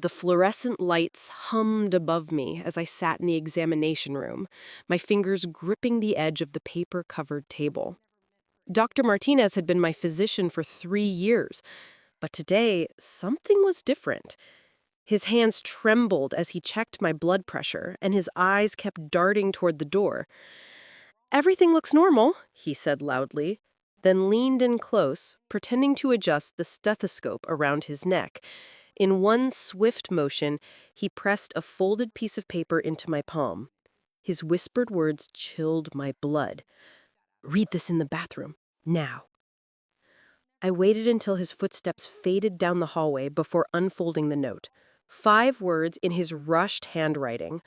The fluorescent lights hummed above me as I sat in the examination room, my fingers gripping the edge of the paper-covered table. Dr. Martinez had been my physician for 3 years, but today something was different. His hands trembled as he checked my blood pressure, and his eyes kept darting toward the door. "Everything looks normal," he said loudly, then leaned in close, pretending to adjust the stethoscope around his neck. In one swift motion, he pressed a folded piece of paper into my palm. His whispered words chilled my blood. "Read this in the bathroom, now." I waited until his footsteps faded down the hallway before unfolding the note. 5 words in his rushed handwriting.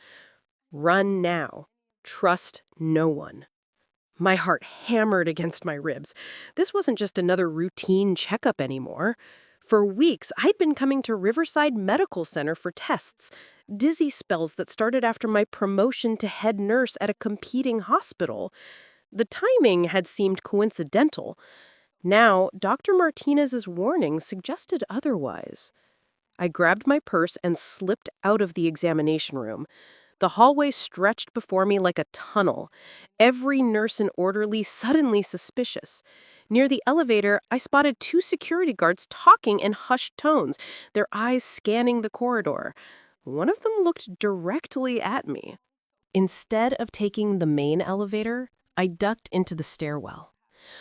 "Run now. Trust no one." My heart hammered against my ribs. This wasn't just another routine checkup anymore. For weeks, I'd been coming to Riverside Medical Center for tests, dizzy spells that started after my promotion to head nurse at a competing hospital. The timing had seemed coincidental. Now, Dr. Martinez's warning suggested otherwise. I grabbed my purse and slipped out of the examination room. The hallway stretched before me like a tunnel, every nurse and orderly suddenly suspicious. Near the elevator, I spotted 2 security guards talking in hushed tones, their eyes scanning the corridor. One of them looked directly at me. Instead of taking the main elevator, I ducked into the stairwell.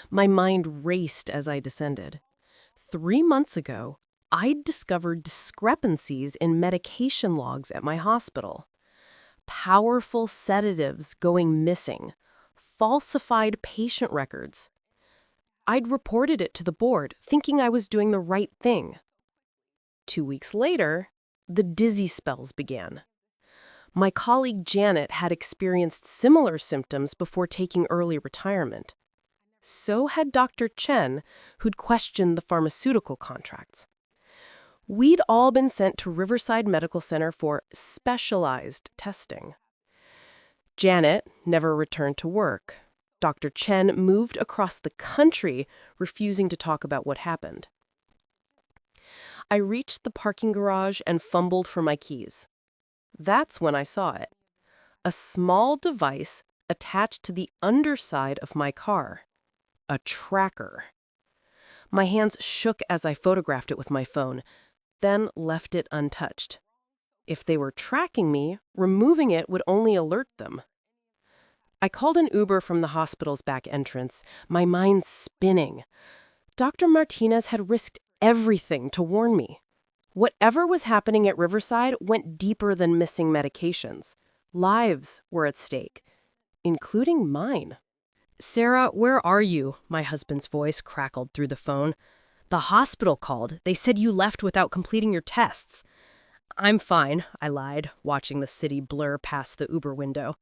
My mind raced as I descended. 3 months ago, I'd discovered discrepancies in medication logs at my hospital. Powerful sedatives going missing, falsified patient records. I'd reported it to the board, thinking I was doing the right thing. 2 weeks later, the dizzy spells began. My colleague Janet had experienced similar symptoms before taking early retirement. So had Dr. Chen, who'd questioned the pharmaceutical contracts. We'd all been sent to Riverside Medical Center for specialized testing. Janet never returned to work. Dr. Chen moved across the country, refusing to talk about what happened. I reached the parking garage and fumbled for my keys. That's when I saw it. A small device attached to the underside of my car. A tracker. My hands shook as I photographed it with my phone, then left it untouched. If they were tracking me, removing it would only alert them. I called an Uber from the hospital's back entrance, my mind spinning. Dr. Martinez had risked everything to warn me. Whatever was happening at Riverside went deeper than missing medications. Lives were at stake, including mine. "Sarah, where are you?" My husband's voice crackled through the phone. "The hospital called. They said you left without completing your tests." "I'm fine," I lied, watching the city blur past the Uber window.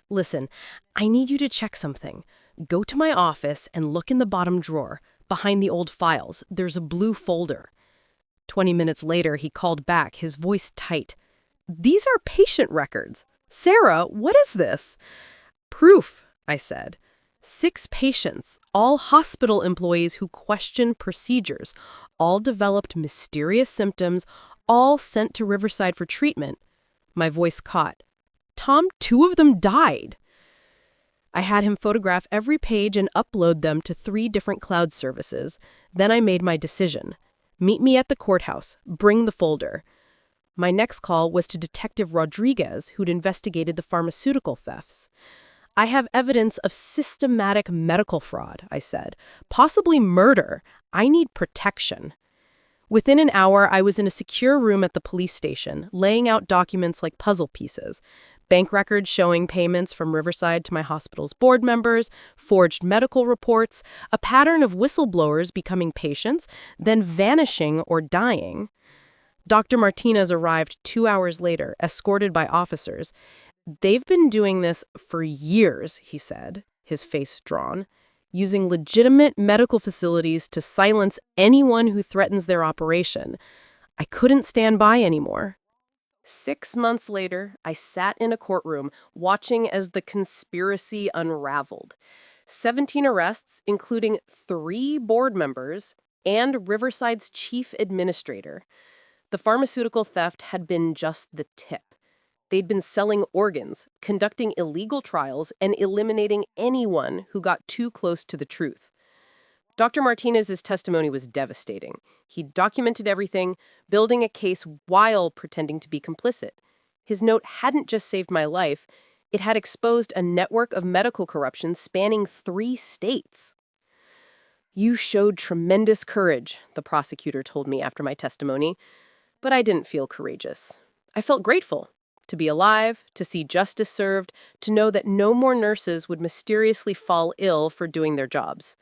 "Listen, I need you to check something. Go to my office and look in the bottom drawer. Behind the old files, there's a blue folder." 20 minutes later, he called back, his voice tight. "These are patient records. Sarah, what is this?" "Proof," I said. 6 patients, all hospital employees who questioned procedures, all developed mysterious symptoms, all sent to Riverside for treatment. My voice caught. "Tom, 2 of them died." I had him photograph every page and upload them to 3 different cloud services. Then I made my decision. Meet me at the courthouse. Bring the folder. My next call was to Detective Rodriguez, who'd investigated the pharmaceutical thefts. "I have evidence of systematic medical fraud," I said. "Possibly murder. I need protection." Within an hour, I was in a secure room at the police station, laying out documents like puzzle pieces. Bank records showing payments from Riverside to my hospital's board members, forged medical reports, a pattern of whistleblowers becoming patients, then vanishing or dying. Dr. Martinez arrived 2 hours later, escorted by officers. "They've been doing this for years," he said, his face drawn, "using legitimate medical facilities to silence anyone who threatens their operation. I couldn't stand by anymore." 6 months later, I sat in a courtroom, watching as the conspiracy unraveled. 17 arrests, including 3 board members and Riverside's chief administrator. The pharmaceutical theft had been just the tip. They'd been selling organs, conducting illegal trials, and eliminating anyone who got too close to the truth. Dr. Martinez's testimony was devastating. He documented everything, building a case while pretending to be complicit. His note hadn't just saved my life, it had exposed a network of medical corruption spanning 3 states. You showed tremendous courage, the prosecutor told me after my testimony, but I didn't feel courageous. I felt grateful to be alive, to see justice served, to know that no more nurses would mysteriously fall ill for doing their jobs.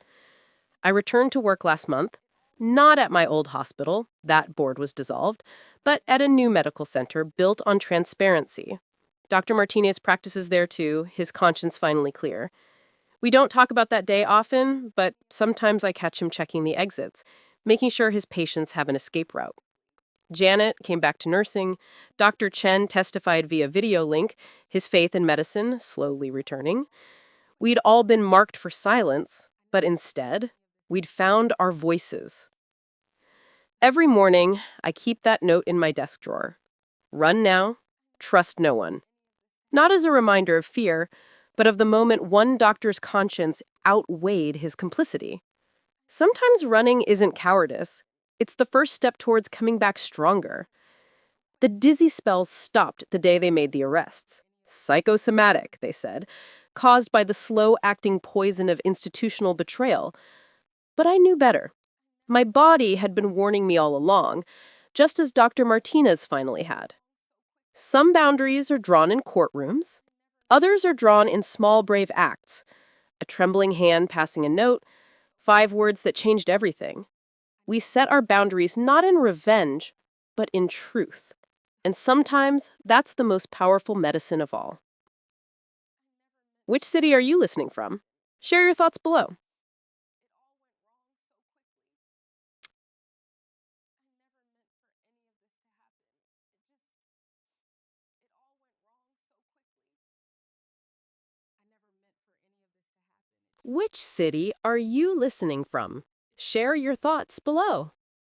I returned to work last month, not at my old hospital, that board was dissolved, but at a new medical center built on transparency. Dr. Martinez practices there too, his conscience finally clear. We don't talk about that day often, but sometimes I catch him checking the exits, making sure his patients have an escape route. Janet came back to nursing. Dr. Chen testified via video link, his faith in medicine slowly returning. We'd all been marked for silence, but instead, we'd found our voices. Every morning, I keep that note in my desk drawer. Run now, trust no one. Not as a reminder of fear, but of the moment one doctor's conscience outweighed his complicity. Sometimes running isn't cowardice. It's the first step towards coming back stronger. The dizzy spells stopped the day they made the arrests. Psychosomatic, they said, caused by the slow-acting poison of institutional betrayal. But I knew better. My body had been warning me all along, just as Dr. Martinez finally had. Some boundaries are drawn in courtrooms. Others are drawn in small, brave acts. A trembling hand passing a note, 5 words that changed everything. We set our boundaries not in revenge, but in truth. And sometimes that's the most powerful medicine of all. Which city are you listening from? Share your thoughts below. Which city are you listening from? Share your thoughts below.